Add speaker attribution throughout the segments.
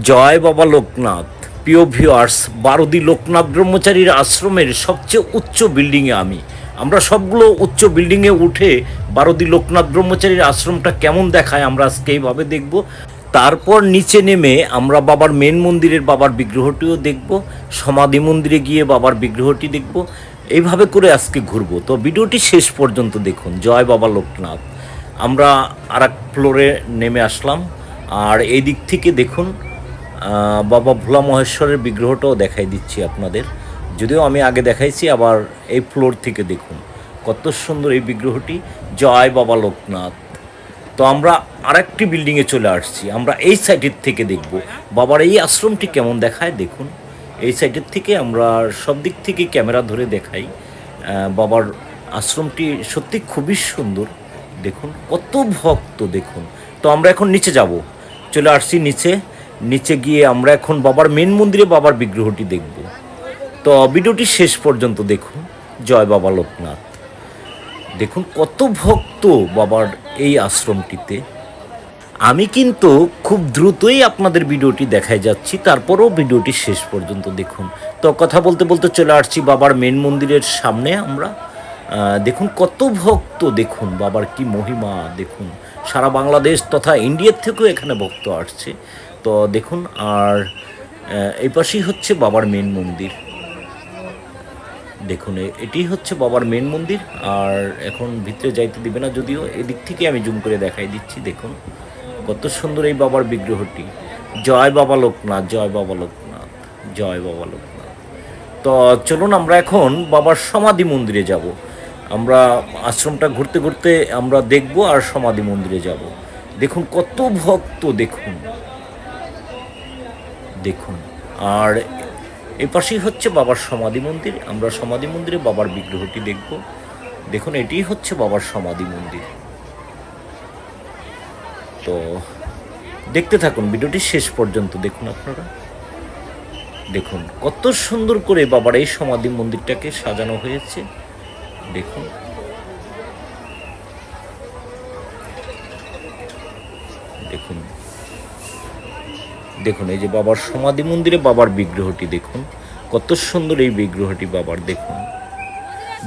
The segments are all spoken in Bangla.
Speaker 1: জয় বাবা লোকনাথ। প্রিয় ভিউয়ার্স, বারুদি লোকনাথ ব্রহ্মচারীর আশ্রমের সবচেয়ে উচ্চ বিল্ডিংয়ে আমরা সবগুলো উচ্চ বিল্ডিংয়ে উঠে বারুদি লোকনাথ ব্রহ্মচারীর আশ্রমটা কেমন দেখায় আমরা আজকে এইভাবে দেখব। তারপর নিচে নেমে আমরা বাবার মেন মন্দিরের বাবার বিগ্রহটিও দেখব, সমাধি মন্দিরে গিয়ে বাবার বিগ্রহটি দেখব। এইভাবে করে আজকে ঘুরবো। তো ভিডিওটি শেষ পর্যন্ত দেখুন। জয় বাবা লোকনাথ। আমরা আর এক ফ্লোরে নেমে আসলাম, আর এই দিক থেকে দেখুন বাবা ভোলা মহেশ্বরের বিগ্রহটাও দেখাই দিচ্ছি আপনাদের, যদিও আমি আগে দেখাইছি। আবার এই ফ্লোর থেকে দেখুন কত সুন্দর এই বিগ্রহটি। জয় বাবা লোকনাথ। তো আমরা আরেকটি বিল্ডিংয়ে চলে আসছি। আমরা এই সাইডের থেকে দেখব বাবার এই আশ্রমটি কেমন দেখায়। দেখুন এই সাইডের থেকে আমরা সব দিক থেকে ক্যামেরা ধরে দেখাই। বাবার আশ্রমটি সত্যি খুবই সুন্দর। দেখুন কত ভক্ত দেখুন। তো আমরা এখন নিচে যাব, চলে আসছি নিচে। নিচে গিয়ে আমরা এখন বাবার মেন মন্দিরে বাবার বিগ্রহটি দেখব। তো ভিডিওটি শেষ পর্যন্ত দেখুন। জয় বাবা লোকনাথ। দেখুন কত ভক্ত বাবার এই আশ্রমটিতে। আমি কিন্তু খুব দ্রুতই আপনাদের ভিডিওটি দেখাই যাচ্ছি, তারপরেও ভিডিওটি শেষ পর্যন্ত দেখুন। তো কথা বলতে বলতে চলে আসছি বাবার মেন মন্দিরের সামনে আমরা। দেখুন কত ভক্ত, দেখুন বাবার কি মহিমা। দেখুন সারা বাংলাদেশ তথা ইন্ডিয়ার থেকেও এখানে ভক্ত আসছে। তো দেখুন, আর এই পাশেই হচ্ছে বাবার মেন মন্দির। দেখুন এটি হচ্ছে বাবার মেন মন্দির। আর এখন ভিতরে যাইতে দিবে না, যদিও এদিক থেকে আমি জুম করে দেখাই দিচ্ছি। দেখুন কত সুন্দর এই বাবার বিগ্রহটি। জয় বাবা লোকনাথ, জয় বাবা লোকনাথ, জয় বাবা লোকনাথ। তো চলুন আমরা এখন বাবার সমাধি মন্দিরে যাব। আমরা আশ্রমটা ঘুরতে ঘুরতে আমরা দেখব আর সমাধি মন্দিরে যাব। দেখুন কত ভক্ত, দেখুন দেখুন। আর এই পাশেই হচ্ছে বাবার সমাধি মন্দির। আমরা সমাধি মন্দিরে বাবার বিগ্রহটি দেখব। দেখুন এটিই হচ্ছে বাবার সমাধি মন্দির। তো দেখতে থাকুন ভিডিওটি শেষ পর্যন্ত দেখুন আপনারা। দেখুন কত সুন্দর করে বাবার এই সমাধি মন্দিরটাকে সাজানো হয়েছে। দেখুন দেখুন দেখুন এই যে বাবার সমাধি মন্দিরে বাবার বিগ্রহটি দেখুন কত সুন্দর এই বিগ্রহটি বাবার। দেখুন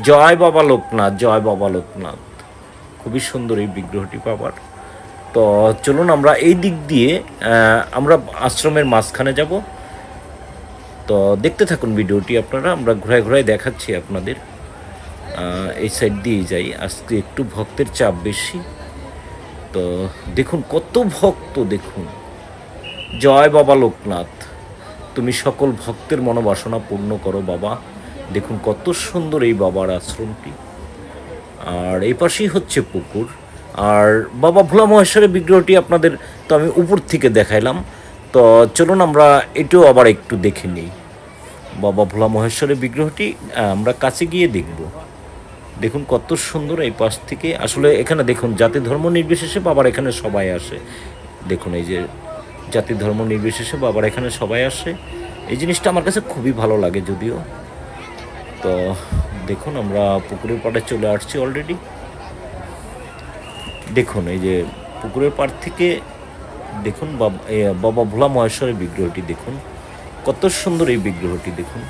Speaker 1: জয় বাবা লোকনাথ, জয় বাবা লোকনাথ। খুবই সুন্দর এই বিগ্রহটি বাবার। তো চলুন আমরা এই দিক দিয়ে আমরা আশ্রমের মাঝখানে যাব। তো দেখতে থাকুন ভিডিওটি আপনারা। আমরা ঘোরায় ঘোরায় দেখাচ্ছি আপনাদের। এই সাইড দিয়েই যাই, আজকে একটু ভক্তের চাপ বেশি। তো দেখুন কত ভক্ত, দেখুন জয় বাবা লোকনাথ। তুমি সকল ভক্তের মনোবাসনা পূর্ণ করো বাবা। দেখুন কত সুন্দর এই বাবার আশ্রমটি। আর এই পাশেই হচ্ছে পুকুর। আর বাবা ভোলা মহেশ্বরের বিগ্রহটি আপনাদের তো আমি উপর থেকে দেখাইলাম। তো চলুন আমরা এটাও আবার একটু দেখে নিই। বাবা ভোলা মহেশ্বরের বিগ্রহটি আমরা কাছে গিয়ে দেখব। দেখুন কত সুন্দর এই পাশ থেকে। আসলে এখানে দেখুন জাতি ধর্ম নির্বিশেষে বাবার এখানে সবাই আসে। দেখুন এই যে জাতি ধর্ম নির্বিশেষে বাবার এখানে সবাই আসে। এই জিনিসটা আমার কাছে খুবই ভালো লাগে যদিও। তো দেখুন আমরা পুকুরের পাড়ে চলে আসছি অলরেডি। দেখুন এই যে পুকুরের পাড় থেকে দেখুন বাবা ভোলা মহেশ্বরের বিগ্রহটি দেখুন কত সুন্দর এই বিগ্রহটি। দেখুন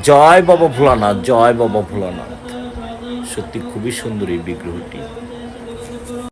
Speaker 1: জয় বাবা ভোলানাথ, জয় বাবা ভোলানাথ। সত্যি খুবই সুন্দর এই বিগ্রহটি।